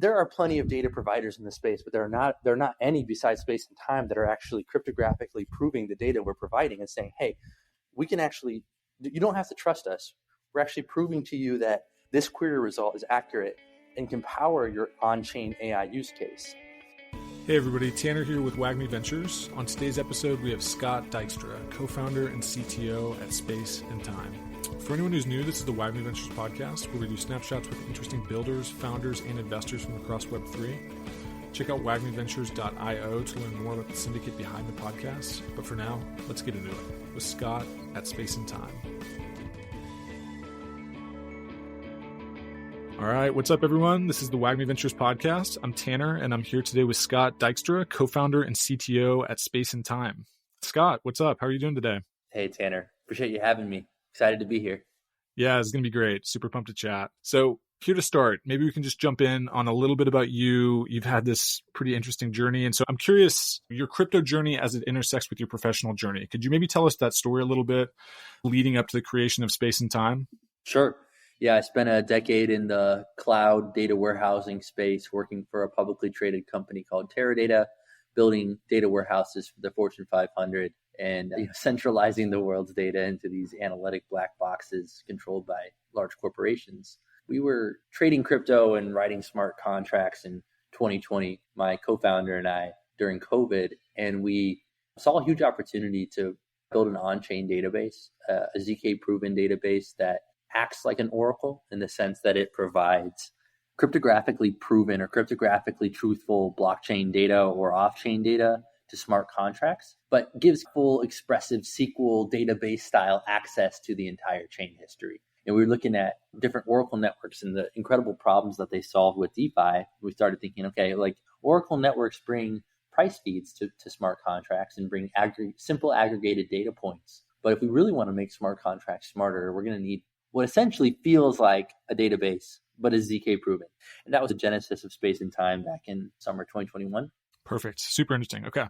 there are plenty of data providers in the space, but there are not any besides Space and Time that are actually cryptographically proving the data we're providing and saying, hey, we can actually, you don't have to trust us. We're actually proving to you that this query result is accurate and can power your on-chain AI use case. Hey everybody, Tanner here with WAGMI Ventures. On today's episode, we have Scott Dykstra, co-founder and CTO at Space and Time. For anyone who's new, this is the WAGMI Ventures podcast, where we do snapshots with interesting builders, founders, and investors from across Web3. Check out wagmiventures.io to learn more about the syndicate behind the podcast. But for now, let's get into it with Scott at Space and Time. All right, what's up, everyone? This is the WAGMI Ventures podcast. I'm Tanner, and I'm here today with Scott Dykstra, co-founder and CTO at Space and Time. Scott, what's up? How are you doing today? Hey, Tanner. Appreciate you having me. Excited to be here. Yeah, it's going to be great. Super pumped to chat. So here to start, maybe we can just jump in on a little bit about you. You've had this pretty interesting journey. And so I'm curious, your crypto journey as it intersects with your professional journey. Could you maybe tell us that story a little bit leading up to the creation of Space and Time? Sure. Yeah, I spent a decade in the cloud data warehousing space working for a publicly traded company called Teradata, building data warehouses for the Fortune 500 and centralizing the world's data into these analytic black boxes controlled by large corporations. We were trading crypto and writing smart contracts in 2020, my co-founder and I, during COVID, and we saw a huge opportunity to build an on-chain database, a ZK-proven database that acts like an oracle in the sense that it provides cryptographically proven or cryptographically truthful blockchain data or off-chain data to smart contracts, but gives full expressive SQL database style access to the entire chain history. And we were looking at different Oracle networks and the incredible problems that they solved with DeFi. We started thinking, okay, like Oracle networks bring price feeds to smart contracts and bring simple aggregated data points. But if we really want to make smart contracts smarter, we're going to need what essentially feels like a database, but is ZK proven. And that was the genesis of Space and Time back in summer 2021. Perfect. Super interesting. Okay.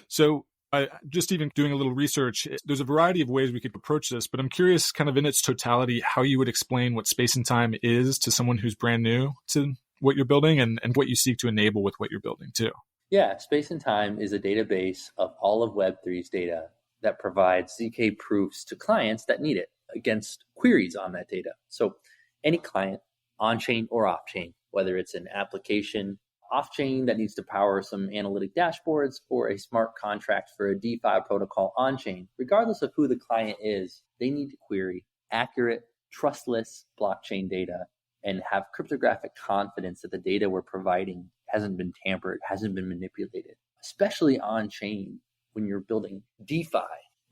So I just even doing a little research, there's a variety of ways we could approach this, but I'm curious kind of in its totality, how you would explain what Space and Time is to someone who's brand new to what you're building and what you seek to enable with what you're building too. Yeah, Space and Time is a database of all of Web3's data that provides ZK proofs to clients that need it against queries on that data. So any client, on-chain or off-chain, whether it's an application off-chain that needs to power some analytic dashboards or a smart contract for a DeFi protocol on-chain, regardless of who the client is, they need to query accurate, trustless blockchain data and have cryptographic confidence that the data we're providing hasn't been tampered, hasn't been manipulated. Especially on-chain, when you're building DeFi,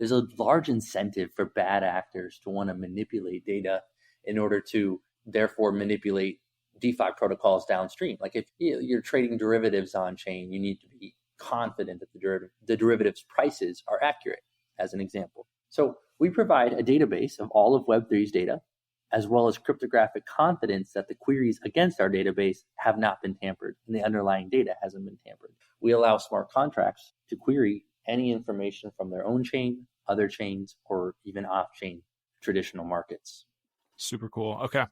there's a large incentive for bad actors to want to manipulate data in order to therefore manipulate DeFi protocols downstream. Like if you're trading derivatives on chain, you need to be confident that the derivatives prices are accurate, as an example. So we provide a database of all of Web3's data, as well as cryptographic confidence that the queries against our database have not been tampered and the underlying data hasn't been tampered. We allow smart contracts to query any information from their own chain, other chains, or even off-chain traditional markets. Super cool. Okay.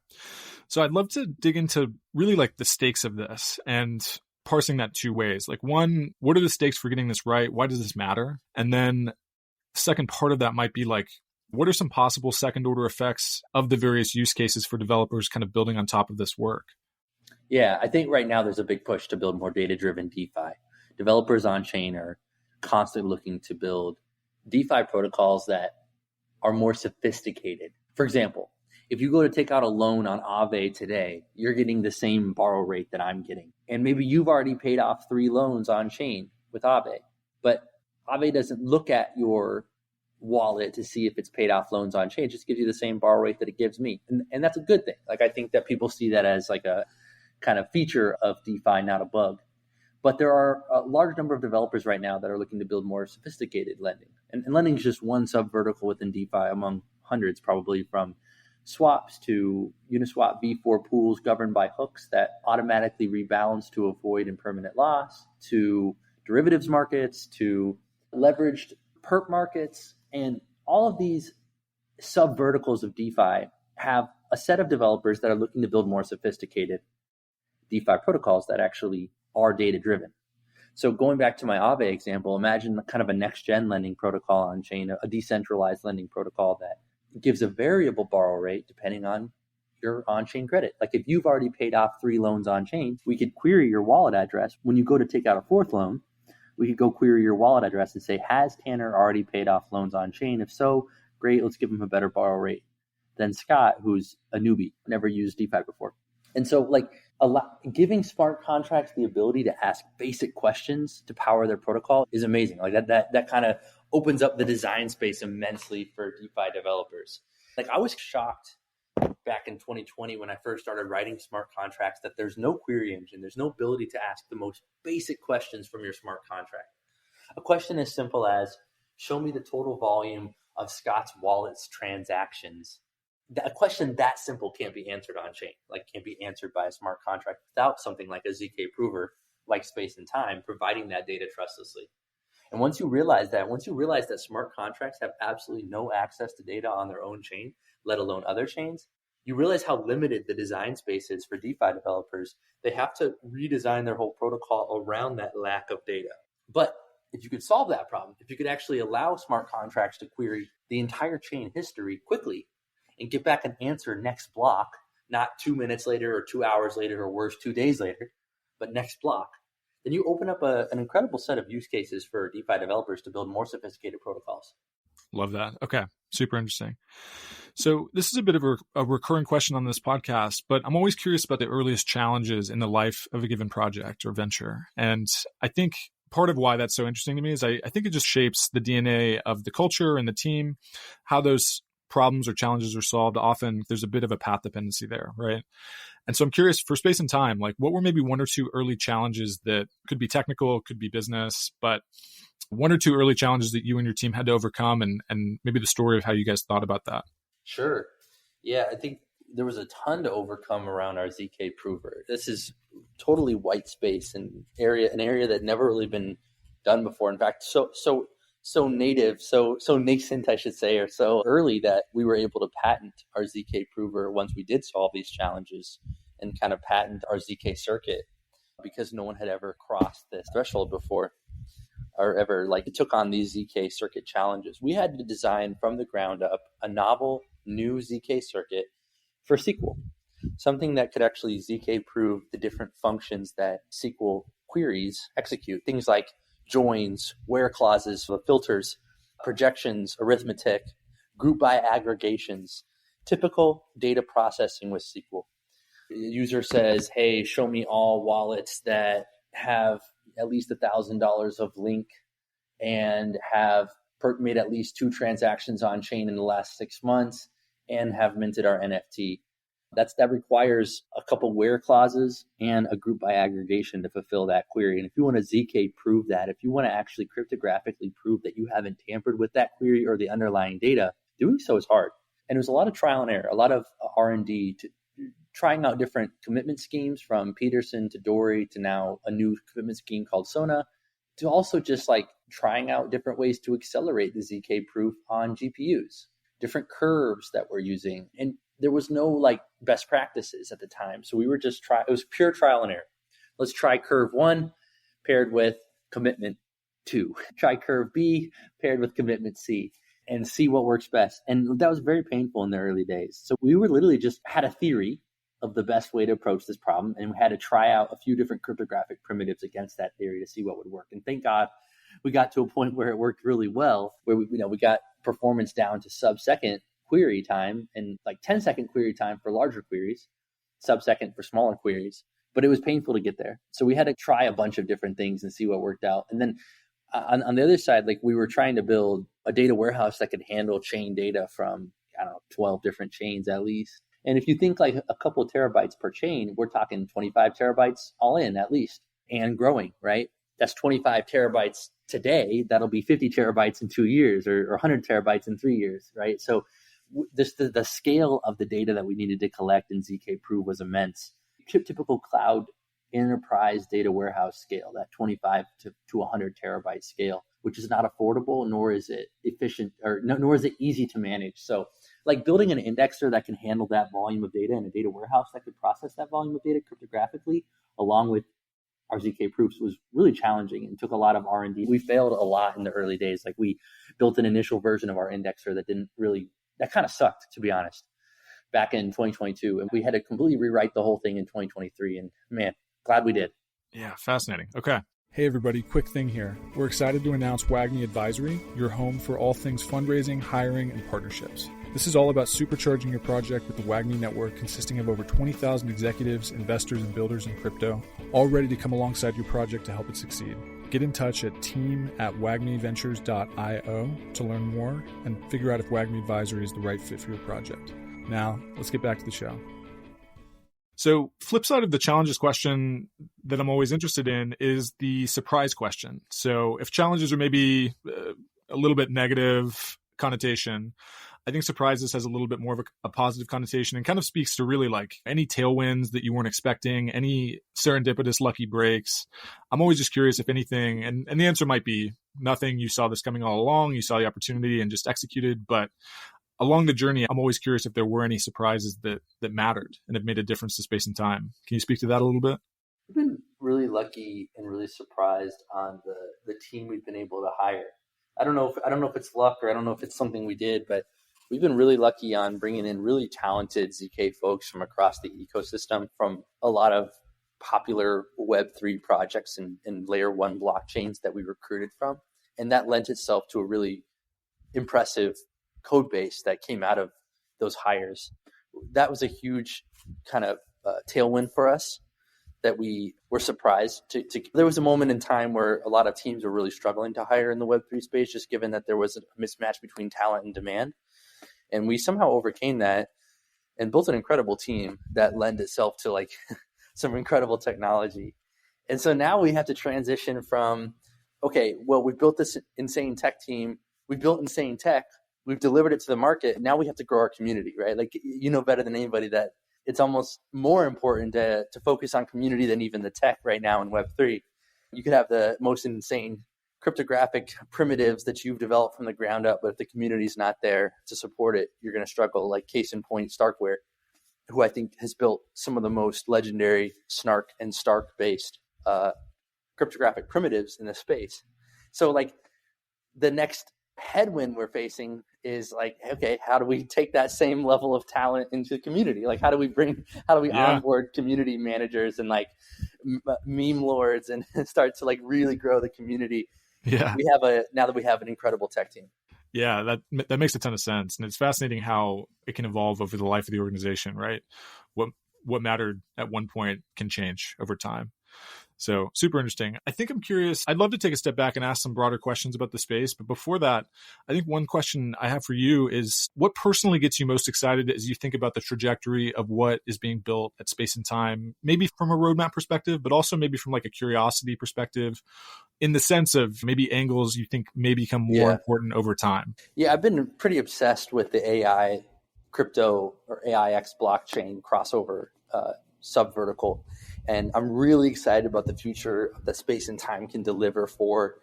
So I'd love to dig into really like the stakes of this and parsing that two ways. Like one, what are the stakes for getting this right? Why does this matter? And then the second part of that might be like, what are some possible second order effects of the various use cases for developers kind of building on top of this work? Yeah, I think right now there's a big push to build more data-driven DeFi. Developers on chain are constantly looking to build DeFi protocols that are more sophisticated. For example, if you go to take out a loan on Aave today, you're getting the same borrow rate that I'm getting. And maybe you've already paid off 3 loans on chain with Aave, but Aave doesn't look at your wallet to see if it's paid off loans on chain. It just gives you the same borrow rate that it gives me. And that's a good thing. Like I think that people see that as like a kind of feature of DeFi, not a bug. But there are a large number of developers right now that are looking to build more sophisticated lending. And lending is just one sub-vertical within DeFi among hundreds, probably, from swaps to Uniswap V4 pools governed by hooks that automatically rebalance to avoid impermanent loss, to derivatives markets, to leveraged perp markets. And all of these sub-verticals of DeFi have a set of developers that are looking to build more sophisticated DeFi protocols that actually are data driven. So going back to my Aave example, imagine kind of a next gen lending protocol on chain, a decentralized lending protocol that gives a variable borrow rate depending on your on-chain credit. Like if you've already paid off 3 loans on chain, we could query your wallet address. When you go to take out a 4th loan, we could go query your wallet address and say, has Tanner already paid off loans on chain? If so, great, let's give him a better borrow rate than Scott, who's a newbie, never used DeFi before. And so giving smart contracts the ability to ask basic questions to power their protocol is amazing. Like that kind of opens up the design space immensely for DeFi developers. Like I was shocked back in 2020 when I first started writing smart contracts that there's no query engine. There's no ability to ask the most basic questions from your smart contract. A question as simple as, show me the total volume of Scott's wallet's transactions. A question that simple can't be answered on chain, like can't be answered by a smart contract without something like a ZK prover, like Space and Time, providing that data trustlessly. And once you realize that smart contracts have absolutely no access to data on their own chain, let alone other chains, you realize how limited the design space is for DeFi developers. They have to redesign their whole protocol around that lack of data. But if you could solve that problem, if you could actually allow smart contracts to query the entire chain history quickly and get back an answer next block, not 2 minutes later or 2 hours later or worse, 2 days later, but next block, then you open up an incredible set of use cases for DeFi developers to build more sophisticated protocols. Love that. Okay. Super interesting. So this is a bit of a recurring question on this podcast, but I'm always curious about the earliest challenges in the life of a given project or venture. And I think part of why that's so interesting to me is I think it just shapes the DNA of the culture and the team, how those problems or challenges are solved. Often there's a bit of a path dependency there, right? And so I'm curious, for Space and Time, like what were maybe 1 or 2 early challenges that could be technical, could be business, but 1 or 2 early challenges that you and your team had to overcome, and maybe the story of how you guys thought about that? Sure. Yeah, I think there was a ton to overcome around our ZK prover. This is totally white space and an area that never really been done before. In fact, so native, so nascent, I should say, or so early that we were able to patent our ZK prover once we did solve these challenges and kind of patent our ZK circuit because no one had ever crossed this threshold before or ever took on these ZK circuit challenges. We had to design from the ground up a novel new ZK circuit for SQL, something that could actually ZK prove the different functions that SQL queries execute, things like joins, where clauses, filters, projections, arithmetic, group by aggregations, typical data processing with SQL. The user says, hey, show me all wallets that have at least $1,000 of link and have made at least 2 transactions on chain in the last 6 months and have minted our NFT. That requires a couple where clauses and a group by aggregation to fulfill that query. And if you want to ZK prove that, if you want to actually cryptographically prove that you haven't tampered with that query or the underlying data, doing so is hard. And there's a lot of trial and error, a lot of R&D to trying out different commitment schemes from Peterson to Dory to now a new commitment scheme called Sona, to also just trying out different ways to accelerate the ZK proof on GPUs, different curves that we're using. And there was no best practices at the time. So we were just it was pure trial and error. Let's try curve 1 paired with commitment 2. Try curve B paired with commitment C and see what works best. And that was very painful in the early days. So we were literally just had a theory of the best way to approach this problem. And we had to try out a few different cryptographic primitives against that theory to see what would work. And thank God we got to a point where it worked really well, where we got performance down to sub-second query time and 10-second query time for larger queries, sub-second for smaller queries. But it was painful to get there. So we had to try a bunch of different things and see what worked out. And then on the other side, we were trying to build a data warehouse that could handle chain data from, 12 different chains at least. And if you think a couple of terabytes per chain, we're talking 25 terabytes all in at least and growing, right? That's 25 terabytes today. That'll be 50 terabytes in 2 years or 100 terabytes in 3 years, right? So the scale of the data that we needed to collect in ZK Prove was immense. Typical cloud enterprise data warehouse scale, that 25 to 100 terabyte scale, which is not affordable, nor is it efficient, nor is it easy to manage. So like building an indexer that can handle that volume of data and a data warehouse that could process that volume of data cryptographically, along with our ZK proofs, was really challenging and took a lot of R&D. We failed a lot in the early days. Like we built an initial version of our indexer that kind of sucked, to be honest, back in 2022. And we had to completely rewrite the whole thing in 2023. And man, glad we did. Yeah, fascinating. Okay. Hey everybody, quick thing here. We're excited to announce WAGMI Advisory, your home for all things fundraising, hiring, and partnerships. This is all about supercharging your project with the WAGMI network consisting of over 20,000 executives, investors, and builders in crypto, all ready to come alongside your project to help it succeed. Get in touch at team@wagmiventures.io to learn more and figure out if WAGMI Advisory is the right fit for your project. Now, let's get back to the show. So, flip side of the challenges question that I'm always interested in is the surprise question. So, if challenges are maybe a little bit negative connotation, I think surprises has a little bit more of a positive connotation and kind of speaks to really like any tailwinds that you weren't expecting, any serendipitous lucky breaks. I'm always just curious if anything, and the answer might be nothing. You saw this coming all along. You saw the opportunity and just executed. But along the journey, I'm always curious if there were any surprises that mattered and have made a difference to space and time. Can you speak to that a little bit? We've been really lucky and really surprised on the team we've been able to hire. I don't know if it's luck or I don't know if it's something we did, but we've been really lucky on bringing in really talented ZK folks from across the ecosystem, from a lot of popular Web3 projects and layer one blockchains that we recruited from. And that lent itself to a really impressive code base that came out of those hires. That was a huge kind of tailwind for us that we were surprised to. There was a moment in time where a lot of teams were really struggling to hire in the Web3 space, just given that there was a mismatch between talent and demand. And we somehow overcame that and built an incredible team that lent itself to like some incredible technology. And so now we have to transition from, okay, well, we built this insane tech team. We built insane tech. We've delivered it to the market. Now we have to grow our community, right? Like, you know better than anybody that it's almost more important to focus on community than even the tech right now in Web3. You could have the most insane cryptographic primitives that you've developed from the ground up, but if the community's not there to support it, you're going to struggle. Like case in point, Starkware, who I think has built some of the most legendary Snark and Stark based cryptographic primitives in the space. So like the next headwind we're facing is like, okay, how do we take that same level of talent into the community? Like, how do we onboard community managers and like meme lords and start to like really grow the community? Yeah. Now that we have an incredible tech team. Yeah, that makes a ton of sense. And it's fascinating how it can evolve over the life of the organization, right? What mattered at one point can change over time. So super interesting. I think I'm curious. I'd love to take a step back and ask some broader questions about the space. But before that, I think one question I have for you is what personally gets you most excited as you think about the trajectory of what is being built at Space and Time, maybe from a roadmap perspective, but also maybe from like a curiosity perspective, in the sense of maybe angles you think may become more important over time? Yeah, I've been pretty obsessed with the AI crypto or AIX blockchain crossover subvertical. And I'm really excited about the future that Space and Time can deliver for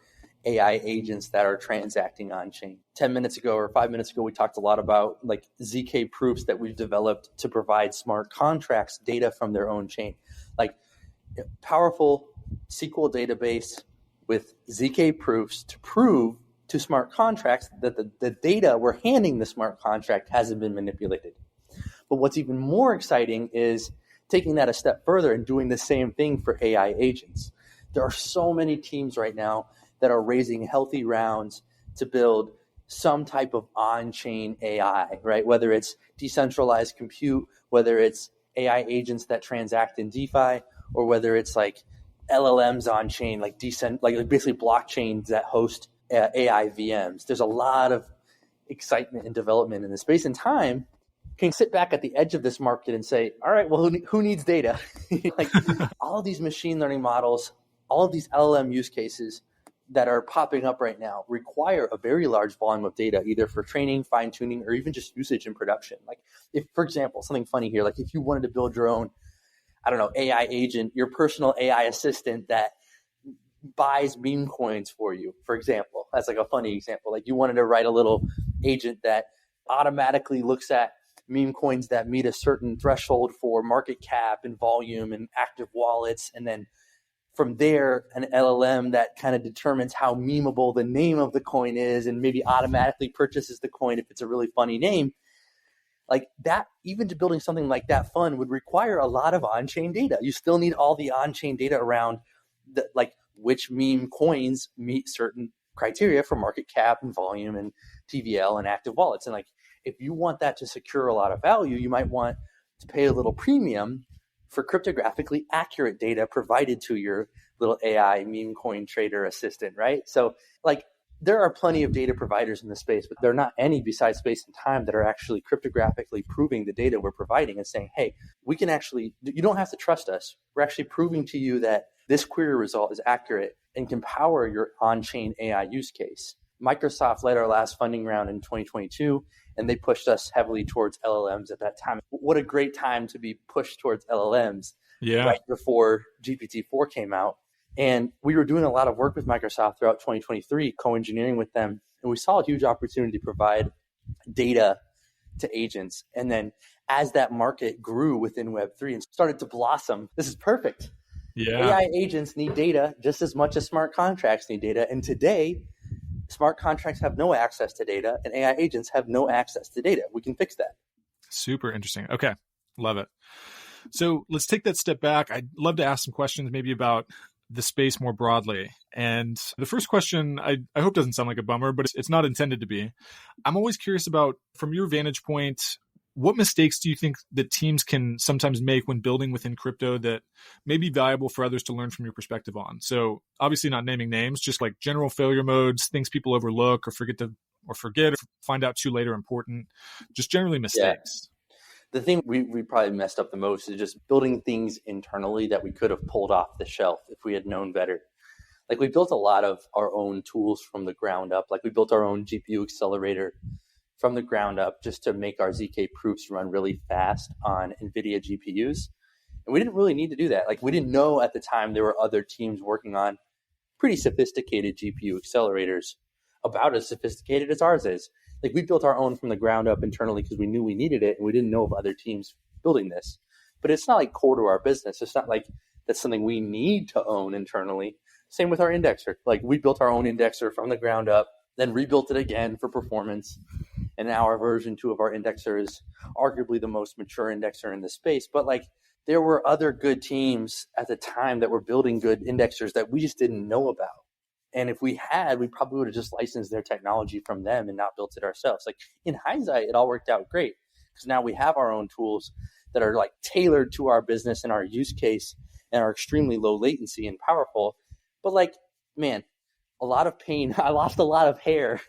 AI agents that are transacting on chain. 10 minutes ago or 5 minutes ago, we talked a lot about like ZK proofs that we've developed to provide smart contracts data from their own chain. Like powerful SQL database with ZK proofs to prove to smart contracts that the data we're handing the smart contract hasn't been manipulated. But what's even more exciting is taking that a step further and doing the same thing for AI agents. There are so many teams right now that are raising healthy rounds to build some type of on-chain AI, right? Whether it's decentralized compute, whether it's AI agents that transact in DeFi, or whether it's like LLMs on-chain, like basically blockchains that host AI VMs. There's a lot of excitement and development in the Space and Time can sit back at the edge of this market and say, all right, well, who needs data? Like all of these machine learning models, all of these LLM use cases that are popping up right now require a very large volume of data, either for training, fine tuning, or even just usage in production. Like if, for example, something funny here, like if you wanted to build your own, I don't know, AI agent, your personal AI assistant that buys meme coins for you, for example, that's like a funny example. Like you wanted to write a little agent that automatically looks at meme coins that meet a certain threshold for market cap and volume and active wallets. And then from there, an LLM that kind of determines how memeable the name of the coin is and maybe automatically purchases the coin if it's a really funny name. Like that, even to building something like that fun would require a lot of on-chain data. You still need all the on-chain data around like which meme coins meet certain criteria for market cap and volume and TVL and active wallets. And like, if you want that to secure a lot of value, you might want to pay a little premium for cryptographically accurate data provided to your little AI meme coin trader assistant, right? So like there are plenty of data providers in the space, but there are not any besides Space and Time that are actually cryptographically proving the data we're providing and saying, hey, we can actually, you don't have to trust us. We're actually proving to you that this query result is accurate and can power your on-chain AI use case. Microsoft led our last funding round in 2022, and they pushed us heavily towards LLMs at that time. What a great time to be pushed towards LLMs right before GPT-4 came out. And we were doing a lot of work with Microsoft throughout 2023, co-engineering with them. And we saw a huge opportunity to provide data to agents. And then as that market grew within Web3 and started to blossom, this is perfect. Yeah. AI agents need data just as much as smart contracts need data. And today, smart contracts have no access to data and AI agents have no access to data. We can fix that. Super interesting. Okay. Love it. So let's take that step back. I'd love to ask some questions maybe about the space more broadly. And the first question, I hope doesn't sound like a bummer, but it's not intended to be. I'm always curious about, from your vantage point, what mistakes do you think that teams can sometimes make when building within crypto that may be valuable for others to learn from your perspective on? So obviously not naming names, just like general failure modes, things people overlook or forget or find out too late are important, just generally mistakes. Yeah. The thing we probably messed up the most is just building things internally that we could have pulled off the shelf if we had known better. Like we built a lot of our own tools from the ground up. Like we built our own GPU accelerator from the ground up just to make our ZK proofs run really fast on NVIDIA GPUs. And we didn't really need to do that. Like we didn't know at the time there were other teams working on pretty sophisticated GPU accelerators, about as sophisticated as ours is. Like we built our own from the ground up internally because we knew we needed it and we didn't know of other teams building this. But it's not like core to our business. It's not like that's something we need to own internally. Same with our indexer. Like we built our own indexer from the ground up, then rebuilt it again for performance. And now our version 2 of our indexer is arguably the most mature indexer in the space. But like there were other good teams at the time that were building good indexers that we just didn't know about. And if we had, we probably would have just licensed their technology from them and not built it ourselves. Like in hindsight, it all worked out great because now we have our own tools that are like tailored to our business and our use case and are extremely low latency and powerful. But like, man, a lot of pain. I lost a lot of hair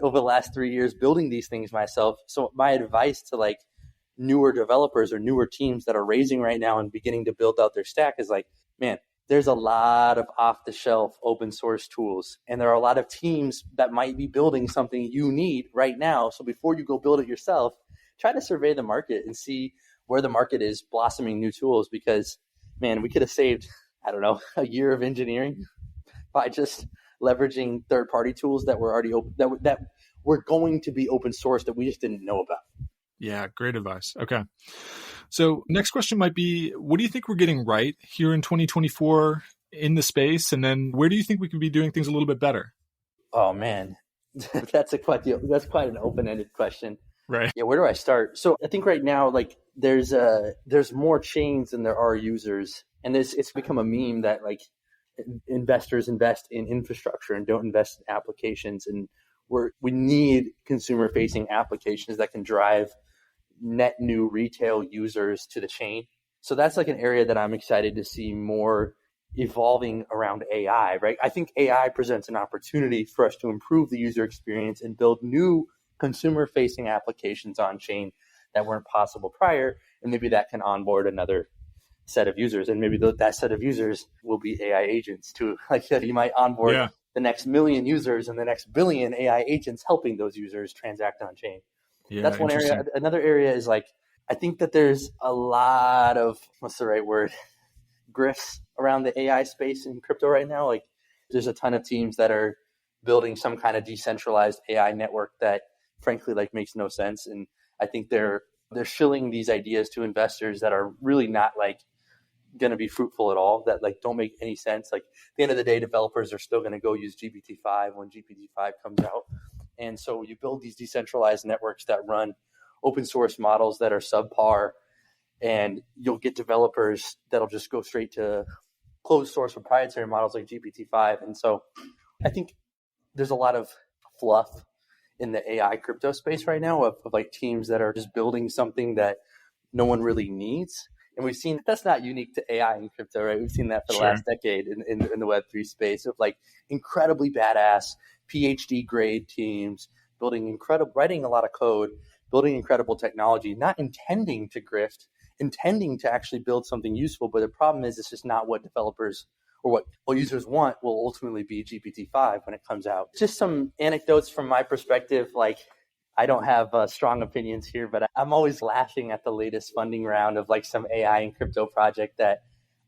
over the last 3 years building these things myself. So my advice to like newer developers or newer teams that are raising right now and beginning to build out their stack is like, man, there's a lot of off-the-shelf open source tools, and there are a lot of teams that might be building something you need right now. So before you go build it yourself, try to survey the market and see where the market is blossoming new tools because, man, we could have saved, I don't know, a year of engineering by just leveraging third-party tools that were already open, that were going to be open source that we just didn't know about. Yeah, great advice. Okay. So next question might be, what do you think we're getting right here in 2024 in the space? And then where do you think we could be doing things a little bit better? Oh, man, that's quite an open-ended question. Right. Yeah, where do I start? So I think right now, like there's more chains than there are users. And it's become a meme that like investors invest in infrastructure and don't invest in applications. And we need consumer-facing applications that can drive net new retail users to the chain. So that's like an area that I'm excited to see more evolving around AI, right? I think AI presents an opportunity for us to improve the user experience and build new consumer-facing applications on chain that weren't possible prior. And maybe that can onboard another set of users. And maybe that set of users will be AI agents too. Like you might onboard the next million users and the next billion AI agents helping those users transact on chain. Yeah, that's one area. Another area is like, I think that there's a lot of, what's the right word, grifts around the AI space in crypto right now. Like there's a ton of teams that are building some kind of decentralized AI network that frankly like makes no sense. And I think they're shilling these ideas to investors that are really not like going to be fruitful at all, that like don't make any sense. Like at the end of the day, developers are still going to go use GPT-5 when GPT-5 comes out. And so you build these decentralized networks that run open source models that are subpar, and you'll get developers that'll just go straight to closed source proprietary models like GPT-5. And so I think there's a lot of fluff in the AI crypto space right now of like teams that are just building something that no one really needs. And we've seen that's not unique to AI and crypto, right? We've seen that for the last decade in the Web3 space of like incredibly badass PhD grade teams writing a lot of code, building incredible technology, not intending to grift, intending to actually build something useful. But the problem is it's just not what developers or what users want will ultimately be GPT-5 when it comes out. Just some anecdotes from my perspective, like I don't have strong opinions here, but I'm always laughing at the latest funding round of like some AI and crypto project that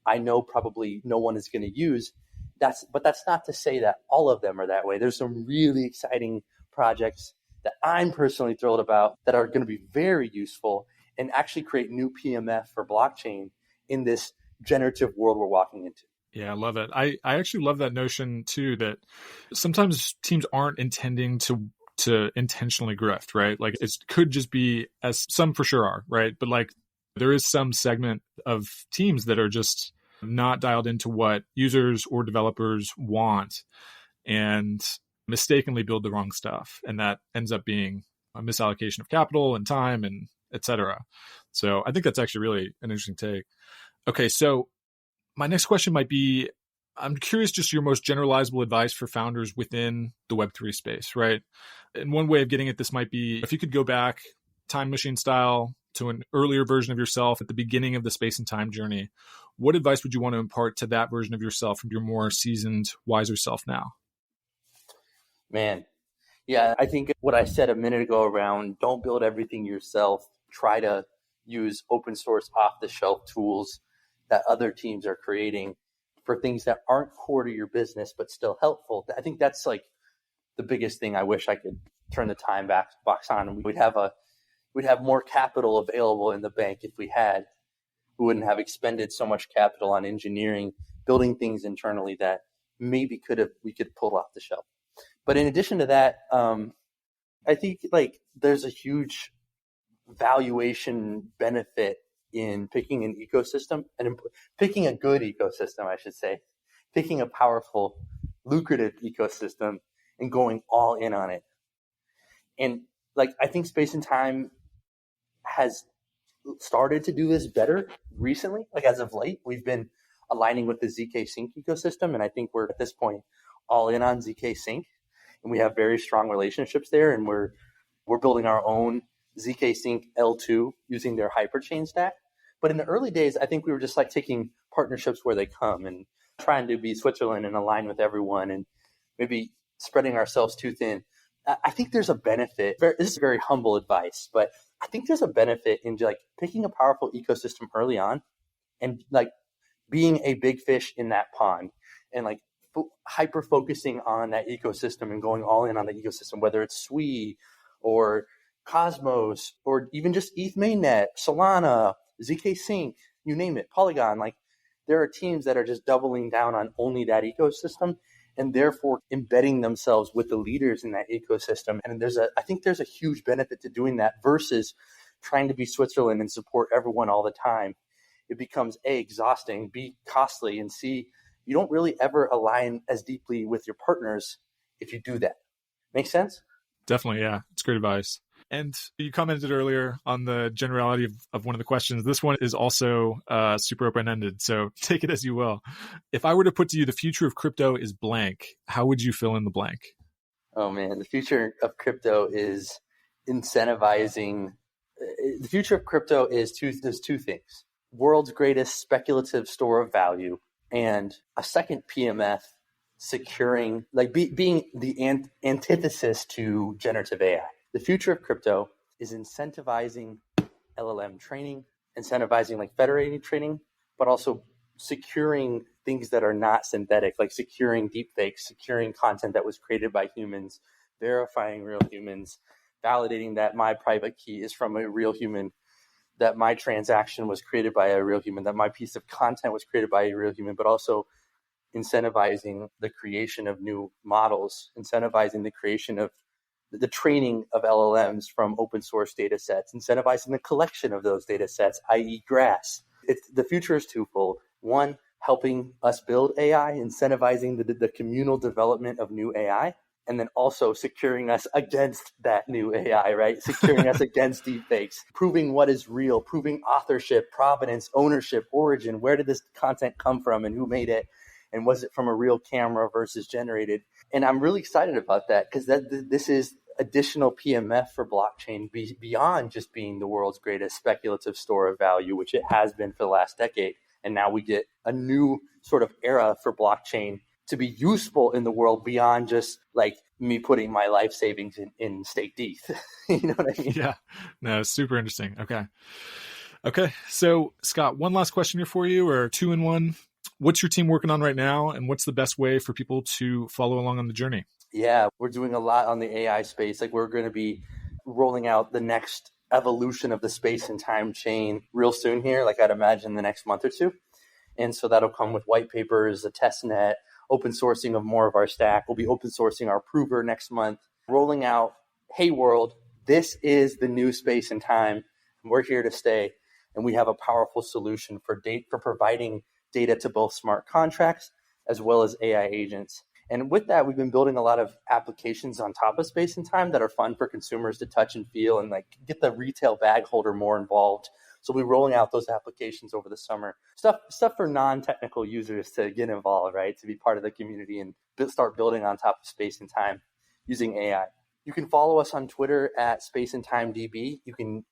I know probably no one is going to use. But that's not to say that all of them are that way. There's some really exciting projects that I'm personally thrilled about that are going to be very useful and actually create new PMF for blockchain in this generative world we're walking into. Yeah, I love it. I actually love that notion too, that sometimes teams aren't intending to intentionally grift, right? Like it could just be, as some for sure are, right? But like there is some segment of teams that are just not dialed into what users or developers want and mistakenly build the wrong stuff. And that ends up being a misallocation of capital and time and et cetera. So I think that's actually really an interesting take. Okay, so my next question might be, I'm curious just your most generalizable advice for founders within the Web3 space, right? And one way of getting at this might be if you could go back time machine style to an earlier version of yourself at the beginning of the space and time journey, what advice would you want to impart to that version of yourself from your more seasoned, wiser self now? Man, yeah, I think what I said a minute ago around don't build everything yourself, try to use open source off the shelf tools that other teams are creating for things that aren't core to your business, but still helpful. I think that's like the biggest thing I wish I could turn the time box on. We'd have more capital available in the bank if we had. We wouldn't have expended so much capital on engineering, building things internally that maybe we could pull off the shelf. But in addition to that, I think like there's a huge valuation benefit in picking an ecosystem and picking a good ecosystem, I should say, picking a powerful, lucrative ecosystem and going all in on it. And like, I think Space and Time has started to do this better recently. Like as of late, we've been aligning with the ZK Sync ecosystem. And I think we're at this point all in on ZK Sync, and we have very strong relationships there. And we're building our own ZK Sync L2 using their hyperchain stack. But in the early days, I think we were just like taking partnerships where they come and trying to be Switzerland and align with everyone and maybe spreading ourselves too thin. I think there's a benefit. This is very humble advice, but I think there's a benefit in like picking a powerful ecosystem early on and like being a big fish in that pond and like hyper focusing on that ecosystem and going all in on the ecosystem, whether it's Sui or Cosmos or even just ETH mainnet, Solana, ZK Sync, you name it, Polygon. Like there are teams that are just doubling down on only that ecosystem and therefore embedding themselves with the leaders in that ecosystem. And I think there's a huge benefit to doing that versus trying to be Switzerland and support everyone all the time. It becomes A, exhausting, B, costly, and C, you don't really ever align as deeply with your partners if you do that. Make sense? Definitely, yeah. It's great advice. And you commented earlier on the generality of one of the questions. This one is also super open-ended, so take it as you will. If I were to put to you, the future of crypto is blank, how would you fill in the blank? Oh, man. The future of crypto is incentivizing. The future of crypto is there's two things. World's greatest speculative store of value and a second PMF securing, like being the antithesis to generative AI. The future of crypto is incentivizing LLM training, incentivizing like federated training, but also securing things that are not synthetic, like securing deepfakes, securing content that was created by humans, verifying real humans, validating that my private key is from a real human, that my transaction was created by a real human, that my piece of content was created by a real human, but also incentivizing the creation of new models, incentivizing the creation of the training of LLMs from open source data sets, incentivizing the collection of those data sets, i.e. grass. The future is twofold. One, helping us build AI, incentivizing the communal development of new AI, and then also securing us against that new AI, right? Securing us against deepfakes, proving what is real, proving authorship, provenance, ownership, origin. Where did this content come from and who made it? And was it from a real camera versus generated? And I'm really excited about that because this is additional PMF for blockchain beyond just being the world's greatest speculative store of value, which it has been for the last decade. And now we get a new sort of era for blockchain to be useful in the world beyond just like me putting my life savings in staked ETH. You know what I mean? Yeah, no, super interesting. Okay. So Scott, one last question here for you, or two in one. What's your team working on right now, and what's the best way for people to follow along on the journey? Yeah, we're doing a lot on the AI space. Like we're going to be rolling out the next evolution of the space and time chain real soon here, like I'd imagine the next month or two. And so that'll come with white papers, a test net, open sourcing of more of our stack. We'll be open sourcing our prover next month, rolling out, hey world, this is the new space and time. We're here to stay. And we have a powerful solution for providing data to both smart contracts as well as AI agents. And with that, we've been building a lot of applications on top of space and time that are fun for consumers to touch and feel and like get the retail bag holder more involved. So we'll be rolling out those applications over the summer. Stuff for non-technical users to get involved, right? To be part of the community and start building on top of space and time using AI. You can follow us on Twitter at Space and Time DB. You can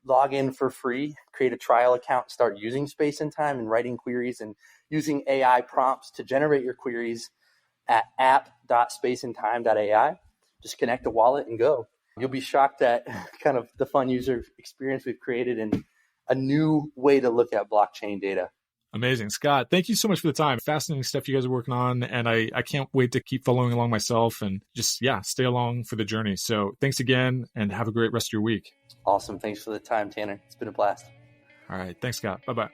log in for free, create a trial account, start using space and time and writing queries and using AI prompts to generate your queries at app.spaceandtime.ai. Just connect a wallet and go. You'll be shocked at kind of the fun user experience we've created and a new way to look at blockchain data. Amazing. Scott, thank you so much for the time. Fascinating stuff you guys are working on. And I can't wait to keep following along myself and just, stay along for the journey. So thanks again and have a great rest of your week. Awesome. Thanks for the time, Tanner. It's been a blast. All right. Thanks, Scott. Bye-bye.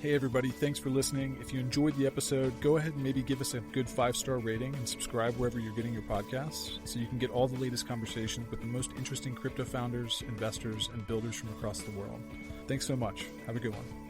Hey, everybody. Thanks for listening. If you enjoyed the episode, go ahead and maybe give us a good 5-star rating and subscribe wherever you're getting your podcasts so you can get all the latest conversations with the most interesting crypto founders, investors, and builders from across the world. Thanks so much. Have a good one.